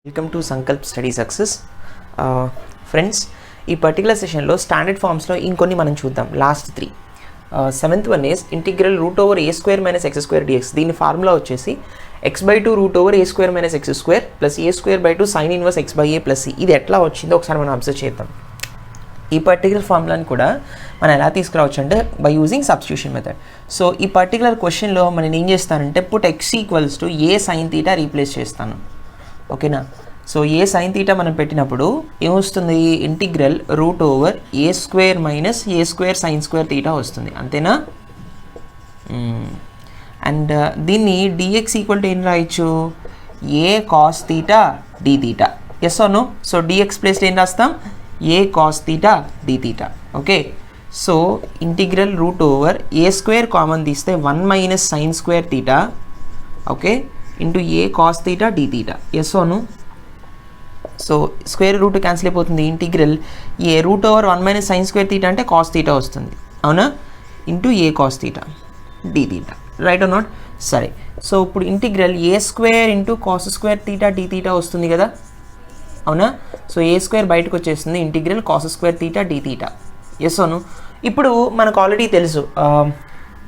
Welcome to Sankalp study success. Friends, ఈ particular సెషన్లో standard ఫార్మ్స్లో ఇంకొన్ని మనం చూద్దాం. Last 3 seventh one is integral root over a square minus x square dx. దీని ఫార్ములా వచ్చేసి x/2 root over a square minus x square plus a square by 2 sine inverse x by a plus c. ఇది ఎట్లా వచ్చిందో ఒకసారి మనం observe చేద్దాం. ఈ particular ఫార్ములాని కూడా మనం ఎలా తీసుకురావచ్చు అంటే by using substitution method. So ఈ పర్టికులర్ క్వశ్చన్లో మనం ఏం చేస్తానంటే put x equals to a sine theta replace చేస్తాను. ఓకేనా? సో ఏ సైన్ తీటా మనం పెట్టినప్పుడు ఏమొస్తుంది? Integral root over a square minus a square sine square theta వస్తుంది. అంతేనా? అండ్ దీన్ని డిఎక్స్ ఈక్వల్ టు ఏం రాయొచ్చు? A cos theta d theta. Yes or no? So dx ప్లేస్లో ఏం రాస్తాం? A cos theta d theta. Okay, so integral root over a square common తీస్తే 1 minus sine square theta, okay, into a cos theta d theta. Yes own? So square root cancel అయిపోతుంది. Integral a root over 1 minus sine square theta అంటే cos theta వస్తుంది, అవునా? Into a cos theta d theta. Right or not? సరే, so ఇప్పుడు integral a square into cos square theta d theta వస్తుంది కదా, అవునా? So a square బయటకు వచ్చేస్తుంది, integral cos square theta d theta. Yes or no? ఇప్పుడు మనకు ఆల్రెడీ తెలుసు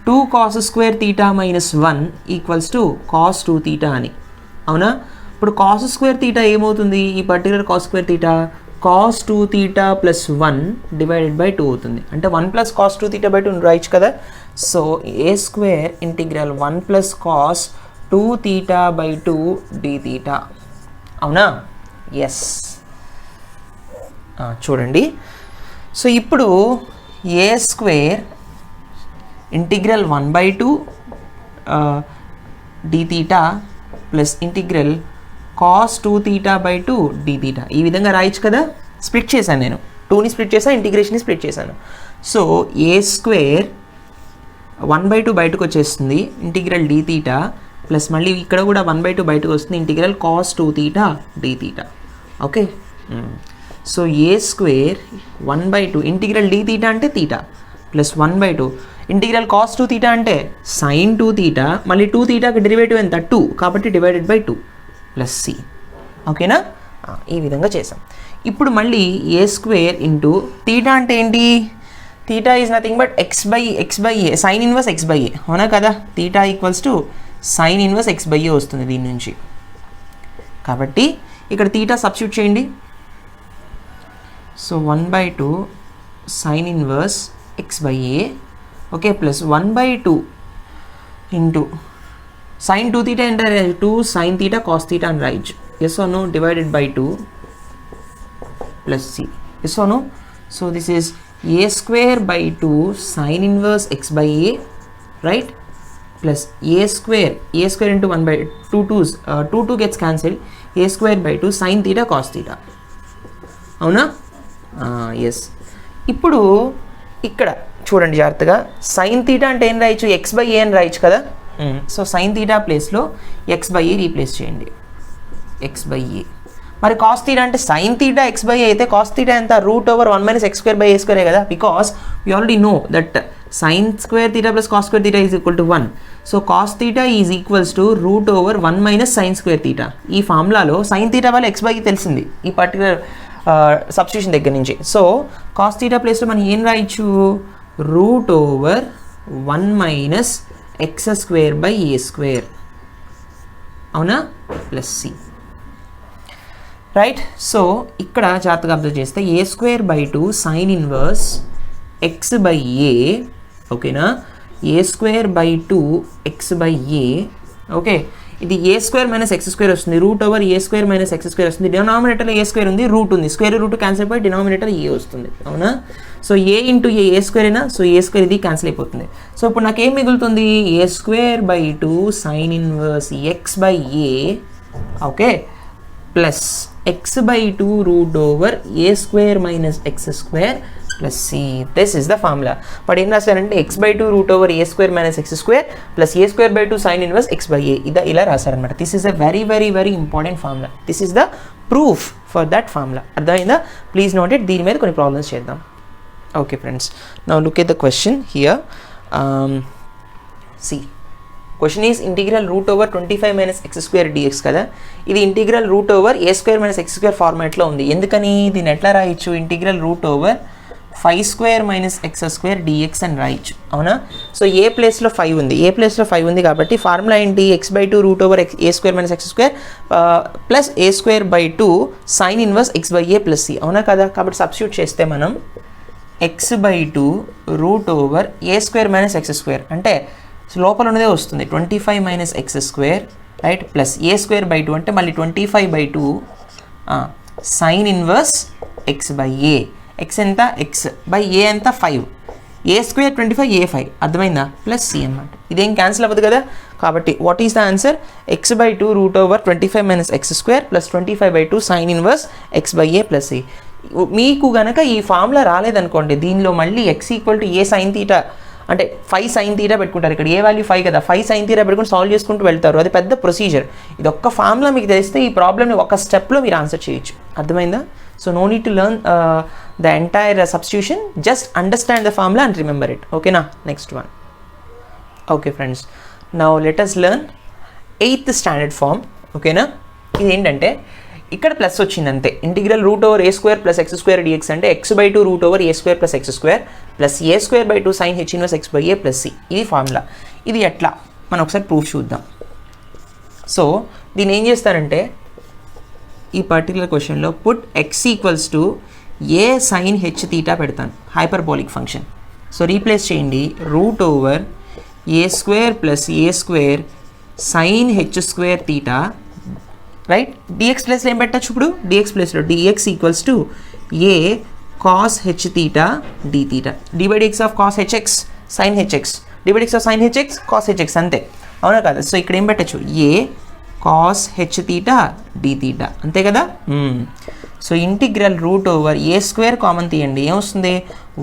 2 cos square theta minus 1 equals to cos 2 theta అని, అవునా? ఇప్పుడు కాస్ స్క్వేర్ తీటా ఏమవుతుంది? ఈ particular cos square theta cos 2 theta plus 1 divided by 2 అవుతుంది. అంటే 1 ప్లస్ కాస్ 2 తీటా బై 2 రాయొచ్చు కదా. So a square integral 1 plus cos 2 theta by 2 d theta, అవునా? ఎస్, చూడండి. సో ఇప్పుడు a square integral 1/2 d theta plus integral cos 2 theta by 2 d theta ఈ విధంగా రాయొచ్చు కదా. స్ప్లిట్ చేశాను నేను, 2ని స్ప్లిట్ చేశాను, ఇంటిగ్రేషన్ని స్ప్లిట్ చేశాను. సో ఏ స్క్వేర్ 1/2 బయటకు వచ్చేస్తుంది, ఇంటిగ్రల్ డి తీటా ప్లస్ మళ్ళీ ఇక్కడ కూడా 1/2 బయటకు వస్తుంది, integral cos 2 theta d theta. Okay, so a square 1/2 integral d theta అంటే theta plus 1/2 integral cos 2 theta అంటే సైన్ 2 తీటా, మళ్ళీ 2 తీటాకి డెరివేటివ్ ఎంత? 2, కాబట్టి డివైడెడ్ బై 2 ప్లస్ సి. ఓకేనా? ఈ విధంగా చేసాం. ఇప్పుడు మళ్ళీ ఏ స్క్వేర్ ఇంటూ తీటా అంటే ఏంటి? Theta is nothing but x by a, sine inverse x by a, అవునా కదా? Theta equals to sine inverse x by a వస్తుంది దీని నుంచి. కాబట్టి ఇక్కడ తీటా సబ్స్టిట్యూట్ చేయండి. So 1/2 sine inverse x by a, okay, plus 1/2 into sine 2 theta అంటే 2 sine theta cos theta అని రాయొచ్చు. Yes or no? Divided by 2 plus c. Yes or no? So this is a square by 2 sine inverse x by a, right, plus a square into 1/2 2 gets cancel, a square by 2 sine theta cos theta, అవునా? Yes. ఇప్పుడు ఇక్కడ చూడండి జాగ్రత్తగా, sign theta అంటే ఏం రాయొచ్చు? X by a అని రాయొచ్చు కదా. సో సైన్ తీటా ప్లేస్లో ఎక్స్ బై ఏ రీప్లేస్ చేయండి, ఎక్స్ బై ఏ. మరి కాస్ తీటా అంటే sine theta x by a అయితే కాస్ తీటా ఎంత? Root over 1 minus x square by a స్క్వేరే కదా, because we already know that sine square theta plus cos square theta is equal to 1. So cos theta is equals to root over 1 minus sine square theta. ఈ ఫార్ములాలో sine theta వల్ల x by ఏ తెలిసింది ఈ particular substitution దగ్గర నుంచి. So cos theta ప్లేస్లో మనం ఏం రాయొచ్చు? Root over 1 minus x square by a square, అవునా? Plus c. రైట్. సో ఇక్కడ జాగ్రత్తగా అబ్జర్వ్ చేస్తే a square by 2 sine inverse x by a, ఓకేనా? A square by 2 x by a, okay. ఇది a square minus x square వస్తుంది, root over a square minus x square వస్తుంది. డినామినేటర్లో a square ఉంది, root ఉంది, square root cancel అయిపోయి denominator a వస్తుంది, అవునా? So A into a square అయినా, సో ఏ స్క్వేర్ ఇది క్యాన్సిల్ అయిపోతుంది. సో ఇప్పుడు నాకు ఏం మిగులుతుంది? A square by 2 sine inverse x by a, okay, plus x by 2 root over a square minus x square plus c. This is the formula. But ఏం రాశారంటే x by 2 root over a square minus x square plus a square by 2 sine inverse x by a, ఇలా రాశారనమాట. This is a very very very important formula. This is the proof for that formula. అర్థమైందా? Please note it. దీని మీద కొన్ని problems చేద్దాం. Okay friends, now look at the question here. See, question is integral root over 25 minus x square dx కదా, ఇది integral root over a square minus x square ఫార్మాట్లో ఉంది. ఎందుకని దీన్ని ఎట్లా రాయొచ్చు, integral root over 5 square minus x square dx అని రాయొచ్చు, అవునా. సో ఏ ప్లేస్లో 5 ఉంది, ఏ ప్లేస్లో 5 ఉంది కాబట్టి ఫార్ములా ఏంటి, x/2 root over a square minus x square plus a square by 2 sine inverse x/a plus c, అవునా కదా. కాబట్టి సబ్స్టిట్యూట్ చేస్తే మనం x/2 root over a square minus x square అంటే లోపల ఉన్నదే వస్తుంది 25 minus x square right, plus a square by 2 అంటే మళ్ళీ 25/2 సైన్ ఇన్వర్స్ x/a. ఎక్స్ ఎంత, ఎక్స్ బై ఏ ఎంత 5, ఏ స్క్వేర్ 25 ఏ 5, అర్థమైందా, ప్లస్ సి అన్నమాట. ఇదేం క్యాన్సిల్ అవ్వదు కదా. కాబట్టి what is the answer, x/2 root over 25 minus x square plus 25/2 sine inverse x/a plus c. మీకు కనుక ఈ ఫార్ములా రాలేదనుకోండి, దీనిలో మళ్ళీ x equal to a sine theta అంటే 5 సైన్ తీటా పెట్టుకుంటారు. ఇక్కడ ఏ వాల్యూ 5 కదా, 5 సైన్ తీటా పెట్టుకుని సాల్వ్ చేసుకుంటూ వెళ్తారు. అది పెద్ద ప్రొసీజర్. ఇది ఒక్క ఫార్ములా మీకు తెలిస్తే ఈ ప్రాబ్లమ్ని ఒక స్టెప్లో మీరు ఆన్సర్ చేయొచ్చు, అర్థమైందా. So no need to learn the entire substitution, just understand the formula and remember it, ఓకేనా. Next one. Okay friends, now let us learn 8th standard form, ఓకేనా. ఇది ఏంటంటే ఇక్కడ ప్లస్ వచ్చింది అంతే, integral root over a square plus x square dx అంటే x/2 root over a square plus x square plus a square by 2 sine h inverse x/a plus c. ఇది formula. ఇది ఎట్లా మనం ఒకసారి ప్రూఫ్ చూద్దాం. సో దీన్ని ఏం చేస్తారంటే ఈ పర్టికులర్ క్వశ్చన్లో put x equals to a sine h theta పెడతాను, హైపర్బోలిక్ ఫంక్షన్. సో రీప్లేస్ చేయండి, root over a square plus a square sine h square theta right. Dx ప్లేస్లో ఏం పెట్టచ్చు ఇప్పుడు, డిఎక్స్ ప్లేస్లో dx equals to a cos h theta d theta, డి/dx of cos hx sine hx, డి/dx of sine hx cos hx, అంతే, అవునా కదా. సో ఇక్కడ ఏం పెట్టచ్చు, a cos h theta d theta, అంతే కదా. So integral root over a square common తీయండి, ఏమొస్తుంది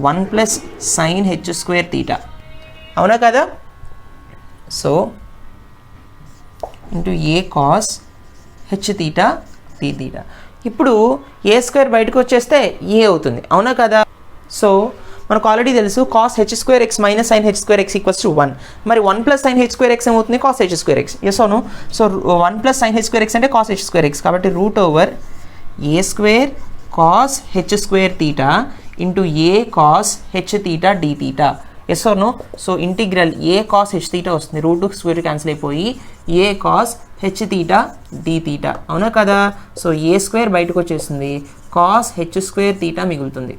1 plus sine h square theta, అవునా కదా. So into a cos h theta d theta. ఇప్పుడు ఏ స్క్వేర్ బయటకు వచ్చేస్తే ఏ అవుతుంది, అవునా కదా. సో మనకు ఆల్రెడీ తెలుసు cos h square x minus sine h square x equals to 1. మరి 1 plus sine h square x ఏమవుతుంది, cos h square x, yes అవును. So 1 plus sine h square x అంటే కాస్ హెచ్ స్క్వేర్ ఎక్స్, కాబట్టి root over a square cos h square theta into a cos h theta d theta, yes or no. So integral a cos h theta వస్తుంది, root square cancel అయిపోయి a cos h theta d theta, అవునా కదా. So a square బయటకు వచ్చేస్తుంది, cos h square theta మిగులుతుంది,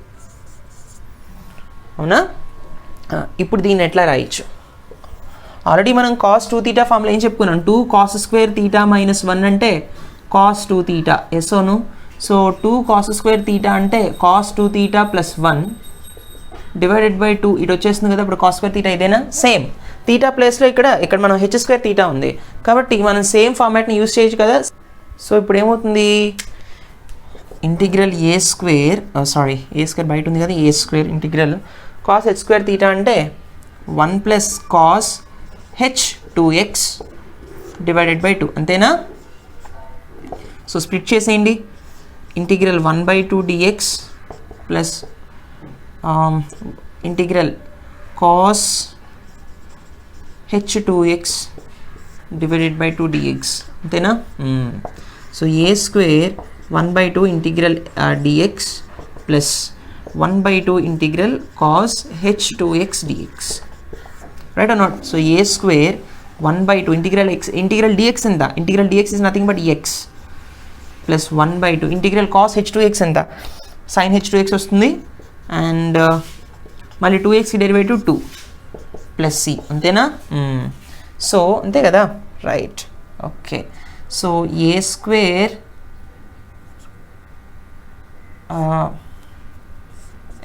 అవునా. ఇప్పుడు దీన్ని ఎట్లా రాయొచ్చు, ఆల్రెడీ మనం కాస్ 2 తీటా ఫార్ములా ఏం చెప్పుకున్నాం, 2 కాస్ స్క్వేర్ తీటా మైనస్ 1 అంటే కాస్ 2 తీటా, ఎస్ అవును. సో 2 కాస్ స్క్వేర్ తీటా అంటే cos 2 theta plus 1 divided by 2, ఇటు వచ్చేస్తుంది కదా. ఇప్పుడు కాస్ స్క్వేర్ తీటా ఇదేనా, సేమ్ తీటా ప్లేస్లో ఇక్కడ మనం హెచ్ స్క్వేర్ తీటా ఉంది కాబట్టి మనం సేమ్ ఫార్మాట్ని యూజ్ చేయొచ్చు కదా. సో ఇప్పుడు ఏమవుతుంది, integral a square a square బయట ఉంది కదా, a square integral cos h square theta అంటే 1 plus cos h 2x divided by 2, అంతేనా. సో స్ప్లిట్ చేసేయండి, integral 1/2 dx plus integral cos h 2x divided by 2 dx, అంతేనా. So a square 1/2 integral dx plus 1/2 integral cos h 2x dx, right or not. So a square 1/2 integral x, integral dx ఎంత, integral dx is nothing but x plus 1/2 integral cos h 2x ఎంత, sine H 2x వస్తుంది, and మళ్ళీ 2x derivative 2 plus c, అంతేనా. So అంతే కదా, right. Okay, so a square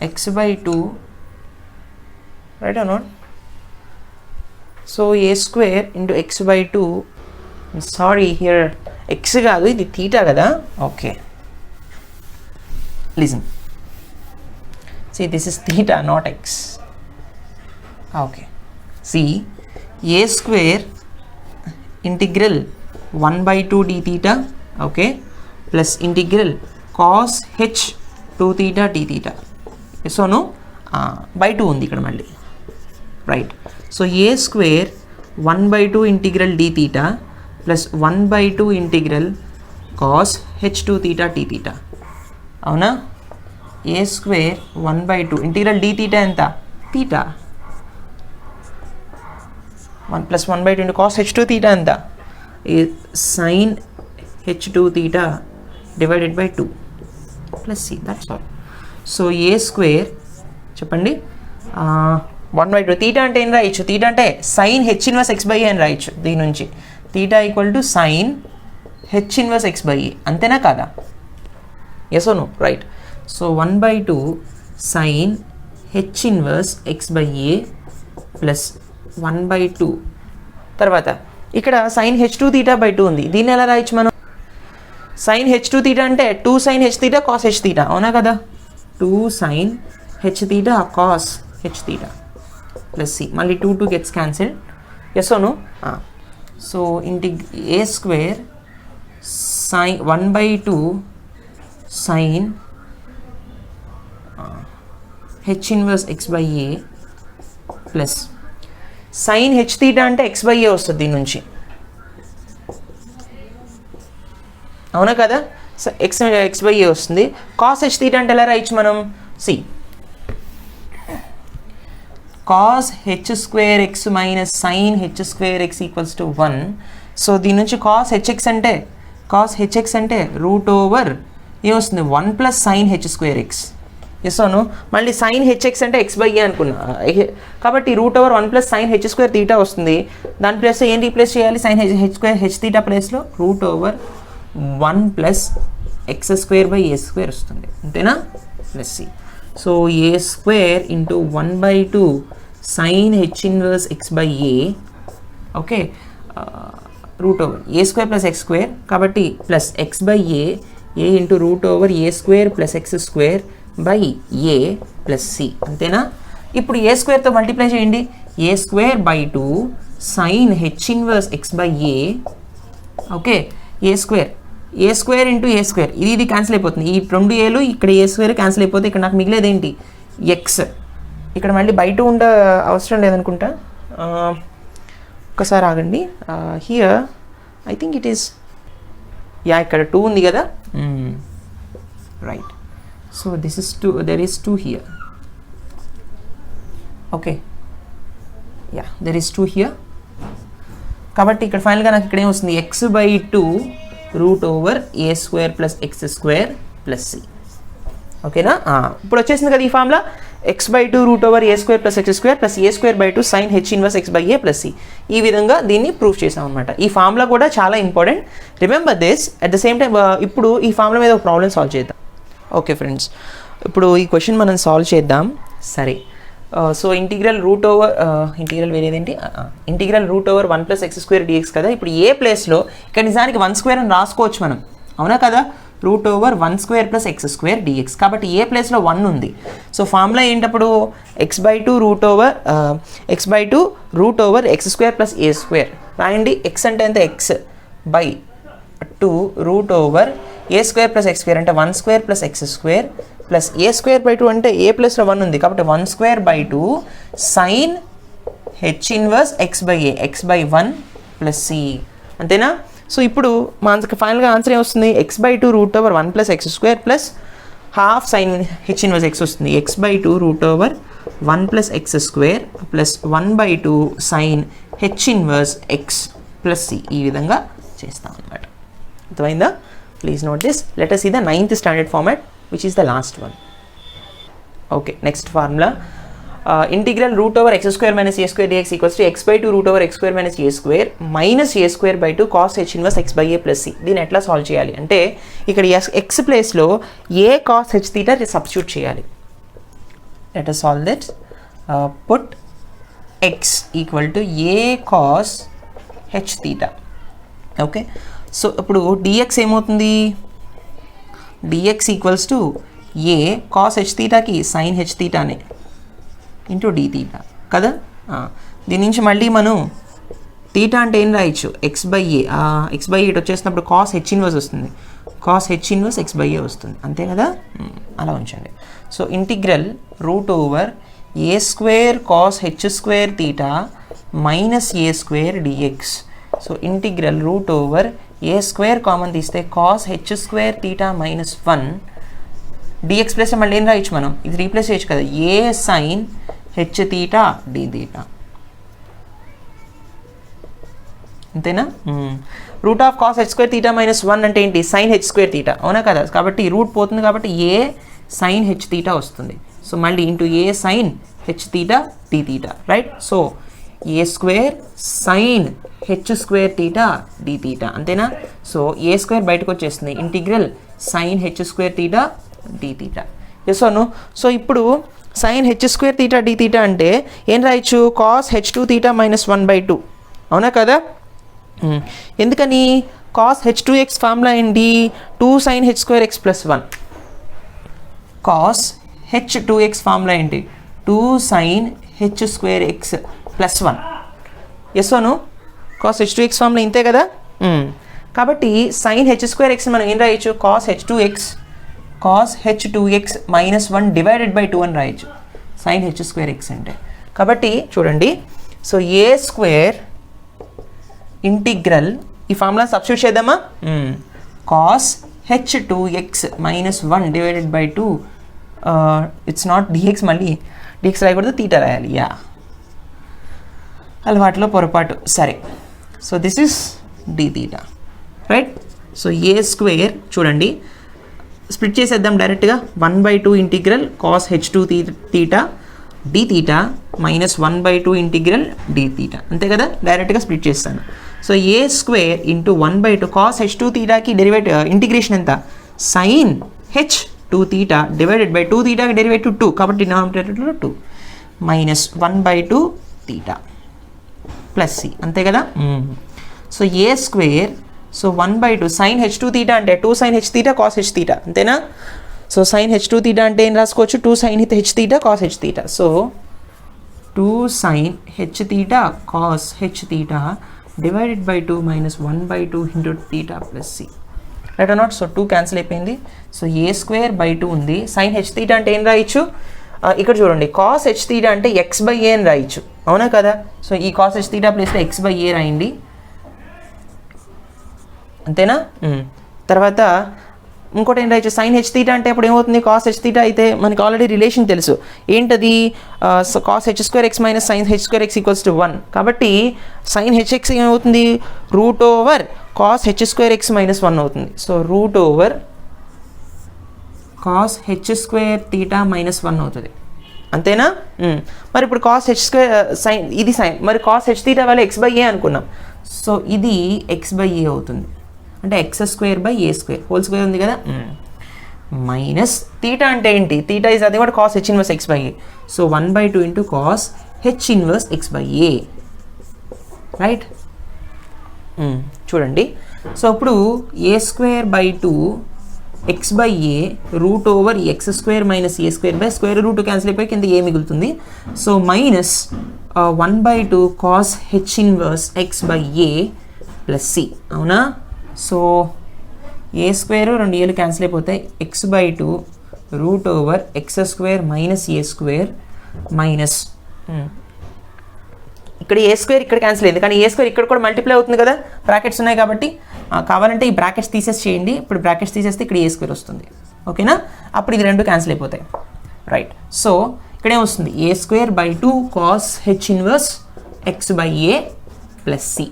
x/2 right or not. So a square into x/2, sorry here X కాదు ఇది theta కదా. Okay listen, see this is theta not x. Okay, see a square integral 1/2 d theta, okay, plus integral cos h 2 theta d theta, so no by 2 ఉంది ఇక్కడ మళ్ళీ, right. So a square 1/2 integral d theta plus 1/2 integral cos h2 theta t theta. అవునా? a square 1/2 integral d theta ఎంత? theta. 1 plus 1/2 into cos h2 theta ఎంత? Sine h2 theta divided by 2 plus c. That's all. So a square చెప్పండి 1/2 theta అంటే ఏం రాయొచ్చు? Theta అంటే sine h inverse x by a అని రాయొచ్చు. దీని నుంచి theta equal to sine h inverse x by a. అంతేనా కాదా? Yes or no? Right. So 1/2 sine h inverse x by a plus 1/2. తర్వాత ఇక్కడ సైన్ h2 తీటా బై 2 ఉంది. దీన్ని ఎలా రాయొచ్చు మనం? సైన్ h2 తీటా అంటే 2 sine h theta cos h theta. అవునా కదా? 2 sine h theta cos h theta plus c. మళ్ళీ 2 gets cancelled. Yes or no? So a square sine 1/2 sine h inverse x by a plus sine h theta అంటే x by a వస్తుంది దీని నుంచి. అవునా కదా? X by a వస్తుంది. Cos h theta అంటే ఎలా రాయొచ్చు మనం? See cos h square x minus sine h square x equals to 1. So దీని నుంచి కాస్ హెచ్ఎక్స్ అంటే రూట్ ఓవర్ ఏమొస్తుంది? 1 plus sine h square x. Yes అవును. మళ్ళీ సైన్ హెచ్ఎక్స్ అంటే ఎక్స్ బై ఏ అనుకున్నా కాబట్టి root over 1 plus sine h square theta వస్తుంది. దాని ప్లేస్ ఏం రీప్లేస్ చేయాలి? Sine h square h theta ప్లేస్లో root over 1 plus x square by a square వస్తుంది. అంతేనా? Plus c. So a square into 1/2 sine h inverse x by a. Okay, root over a square plus x square కాబట్టి plus x by a into root over a square plus x square by a plus c. అంతేనా? ఇప్పుడు a స్క్వేర్తో multiply చేయండి. A square by 2 sine h inverse x by a. Okay, a square into a square ఇది cancel అయిపోతుంది. ఈ 2 ఏలు ఇక్కడ ఏ square cancel అయిపోతే ఇక్కడ నాకు మిగిలేది ఏంటి? ఎక్స్. ఇక్కడ మళ్ళీ బై 2 ఉండ అవసరం లేదనుకుంటా. ఒక్కసారి ఆగండి. Here I think it is ఇక్కడ 2 ఉంది కదా. Right. So this is 2, there is 2 here. Okay, there is 2 here. కాబట్టి ఇక్కడ ఫైనల్గా నాకు ఇక్కడ ఏమొస్తుంది? X by 2 root over a square plus x square plus c. ఓకేనా? ఇప్పుడు వచ్చేసింది కదా ఈ formula. X by 2 root over a square plus x square plus a square by 2 sine h inverse x by a plus c. ఈ విధంగా దీన్ని prove చేసాం అనమాట. ఈ ఫార్ములా కూడా చాలా important. Remember this. At the same time ఇప్పుడు ఈ ఫార్ములా మీద ఒక ప్రాబ్లమ్ సాల్వ్ చేద్దాం. ఓకే ఫ్రెండ్స్, ఇప్పుడు ఈ క్వశ్చన్ మనం సాల్వ్ చేద్దాం. సరే, సో ఇంటిగ్రల్ రూట్ ఓవర్ వేరేదేంటి? Integral root over 1 plus x square dx కదా. ఇప్పుడు ఏ ప్లేస్లో ఇక్కడ నిజానికి 1 స్క్వేర్ అని రాసుకోవచ్చు మనం. అవునా కదా? Root over 1 square plus x square dx. కాబట్టి ఏ ప్లేస్లో 1 ఉంది. సో ఫార్ములా ఏంటప్పుడు? X by 2 root over x square plus a square రాయండి. ఎక్స్ అంటే ఎంత? X by 2 root over a square plus x square అంటే 1 square plus x square plus a square by 2 అంటే a ప్లస్లో 1 ఉంది కాబట్టి 1 square by 2 sine h inverse x by a, x by 1 plus c. అంతేనా? So ఇప్పుడు మా ఫైనల్గా answer ఏమొస్తుంది? X by 2 root over 1 plus x square plus half sine h inverse x వస్తుంది. X by 2 root over 1 plus x square plus 1/2 sine h inverse x plus c. ఈ విధంగా చేస్తాం అన్నమాట. అర్థమైందా? Please note this. Let us see the 9th standard format, which is the last one. Okay, next formula. Integral root over x square minus a square dx equals to x by 2 root over x square minus a square minus a square by 2 cos h inverse x by a plus c. దీన్ని ఎట్లా solve చేయాలి అంటే ఇక్కడ x ప్లేస్లో a cos h theta substitute చేయాలి. Let us solve that. Put x equal to a cos h theta. Okay, so ఇప్పుడు dx ఏమవుతుంది? dx equals to a cos h తీటాకి సైన్ హెచ్ తీటానే ఇంటూ డి తీటా కదా. దీని నుంచి మళ్ళీ మనం తీటా అంటే ఏం రాయొచ్చు? X by a. X by eight వచ్చేసినప్పుడు కాస్ హెచ్ ఇన్వర్స్ వస్తుంది. Cos h inverse x by a వస్తుంది. అంతే కదా? అలా ఉంచండి. So integral root over a square cos h square theta minus a square dx. So integral root over a square common తీస్తే cos h square theta minus 1 dx plus మళ్ళీ ఏం రాయొచ్చు మనం, ఇది రీప్లేస్ చేయొచ్చు కదా, a sin h theta d theta. అంతేనా? Root of cos h square theta minus 1 అంటే ఏంటి, సైన్ హెచ్ స్క్వేర్ తీటా, అవునా కదా? కాబట్టి రూట్ పోతుంది కాబట్టి ఏ సైన్ హెచ్ తీటా వస్తుంది. సో మళ్ళీ into a sine h theta d theta, right? So a square sine h square theta d theta, అంతేనా? సో ఏ స్క్వేర్ బయటకు వచ్చేస్తుంది, integral sine h square theta d theta. Yes అవును. So ఇప్పుడు sine h square theta d theta అంటే ఏం రాయొచ్చు, cos h two theta minus 1/2, అవునా కదా? ఎందుకని, cos h two x formula ఏంటి, 2 sin h square x plus 1. Cos h two x formula ఏంటి, 2 sin h square x plus 1. Yes or no, cos h two x formula ఇంతే కదా. కాబట్టి sine h square X మనం ఏం రాయొచ్చు, cos h two x minus 1 divided by 2 అని రాయొచ్చు sign h square x అంటే. కాబట్టి చూడండి, సో ఏ స్క్వేర్ ఇంటిగ్రల్, ఈ ఫార్ములా సబ్స్టిట్యూట్ చేద్దామా, cos h two x minus 1 divided by 2, it's not dx, మళ్ళీ డిఎక్స్ రాయకూడదు, తీటా రాయాలి. యా, అలవాట్లో పొరపాటు. సరే, so this is d theta, right? So a square చూడండి స్ప్లిట్ చేసేద్దాం డైరెక్ట్గా, 1/2 integral cos h two theta d theta minus 1/2 integral d theta, అంతే కదా? డైరెక్ట్గా స్ప్లిట్ చేస్తాను. So a square into 1/2 cos h two తీటాకి డెరివేటివ్ ఇంటిగ్రేషన్ ఎంత, sine h two theta divided by 2 తీటాకి డెరివేటివ్ 2, కాబట్టి డినామినేటర్లో 2 మైనస్ 1/2 తీటా ప్లస్ సి, అంతే కదా? So a square, so 1/2 sine h two theta అంటే 2 sin h theta cos h theta, అంతేనా? So sine h two theta అంటే ఏం రాసుకోవచ్చు, 2 sin h theta cos h theta. So 2 sin h theta cos h theta divided by 2 minus 1/2 into theta plus c, right or not? So 2 cancel అయిపోయింది. So a square by 2 ఉంది. Sign h theta అంటే ఏం రాయొచ్చు, ఇక్కడ చూడండి, cos h theta అంటే x by a అని రాయొచ్చు, అవునా కదా? సో ఈ కాస్ హెచ్ తీటా ప్లేస్లో ఎక్స్ బై ఏ రాయండి, అంతేనా? తర్వాత ఇంకోటి ఏం రాయొచ్చు, సైన్ హెచ్ తీటా అంటే అప్పుడు ఏమవుతుంది, కాస్ హెచ్ తీటా అయితే మనకి ఆల్రెడీ రిలేషన్ తెలుసు ఏంటది, cos h square x minus sine h square x equals to 1. కాబట్టి సైన్ హెచ్ ఎక్స్ ఏమవుతుంది, root over cos h square x minus 1 అవుతుంది. So root over cos h square theta minus 1 అవుతుంది, అంతేనా? మరి ఇప్పుడు cos h square sine, ఇది sine, మరి cos h theta వల్ల ఎక్స్ బై ఏ అనుకున్నాం. సో ఇది ఎక్స్ బై ఏ అవుతుంది, అంటే x square by a square whole square ఉంది కదా, మైనస్ తీటా అంటే ఏంటి, తీటా ఇస్ అది కూడా cos h inverse x by a. So 1/2 into cos h inverse x by a, right? చూడండి, సో ఇప్పుడు a square by 2 x by a root over x square minus a square by square root cancel అయిపోయి కింద a మిగులుతుంది. So minus 1/2 cos h inverse x by a plus c, అవునా? So a square 2 ఏలు cancel అయిపోతాయి, x by 2 root over x square minus a square minus, ఇక్కడ ఏ square ఇక్కడ cancel అయింది, కానీ ఏ స్క్వేర్ ఇక్కడ కూడా మల్టిప్లై అవుతుంది కదా, బ్రాకెట్స్ ఉన్నాయి కాబట్టి. కావాలంటే ఈ బ్రాకెట్స్ తీసేసి చేయండి, ఇప్పుడు బ్రాకెట్స్ తీసేస్తే ఇక్కడ ఏ స్క్వేర్ వస్తుంది, ఓకేనా? అప్పుడు ఇది 2 క్యాన్సిల్ అయిపోతాయి, రైట్? సో ఇక్కడ ఏమొస్తుంది, a square by 2 cos h inverse x by a plus c,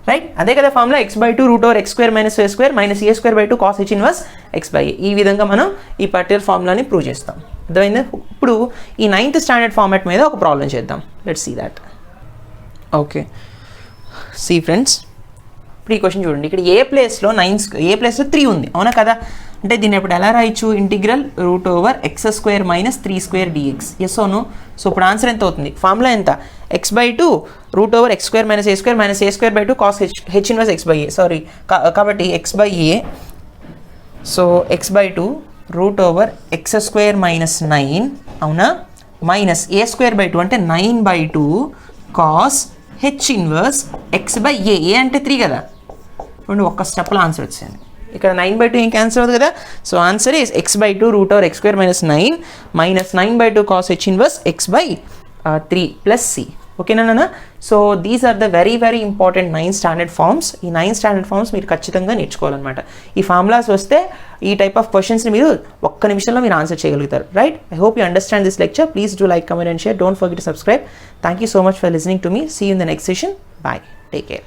right? అదే కదా formula, x by 2 root over x square minus a square minus a square by 2 cos h inverse x by a. ఈ విధంగా మనం ఈ particular ఫార్ములాని prove చేస్తాం, అర్థమైందా? ఇప్పుడు ఈ 9th స్టాండర్డ్ ఫార్మాట్ మీద ఒక ప్రాబ్లం చేద్దాం, let's see that. Okay, see friends, ఇప్పుడు ఈ క్వశ్చన్ చూడండి, ఇక్కడ ఏ ప్లేస్లో 3 ఉంది, అవునా కదా? అంటే దీన్ని ఇప్పుడు ఎలా రాయొచ్చు, integral root over x square minus 3 square dx, yes own? So ఇప్పుడు ఆన్సర్ ఎంత అవుతుంది, ఫార్ములా ఎంత, x by 2 root over x square minus a square by 2 cos h inverse x by a, sorry కాబట్టి x by a, so x by 2 root over x square minus 9, అవునా? Minus a square by 2 అంటే 9/2 cos h inverse x by a, ఏ అంటే 3 కదా, ఇప్పుడు ఒక్క స్టెప్లో answer వచ్చింది. ఇక్కడ 9/2 ఏం క్యాన్సర్ అవుతుంది కదా. So answer is x by 2 root over x square minus 9 minus 9/2 cos h inverse x by 3 plus c. ఓకేనా? So these are the very very important 9 standard forms. ఈ 9 స్టాండర్డ్ ఫార్మ్స్ మీరు ఖచ్చితంగా నేర్చుకోవాలన్నమాట. ఈ ఫార్ములాస్ వస్తే ఈ type of క్వశ్చన్స్ని మీరు ఒక్క నిమిషంలో మీరు ఆన్సర్ చేయగలుగుతారు, right? I hope you understand this lecture. Please do like, comment and share. Don't forget to subscribe. Thank you so much for listening to me. See you in the next session. Bye. Take care.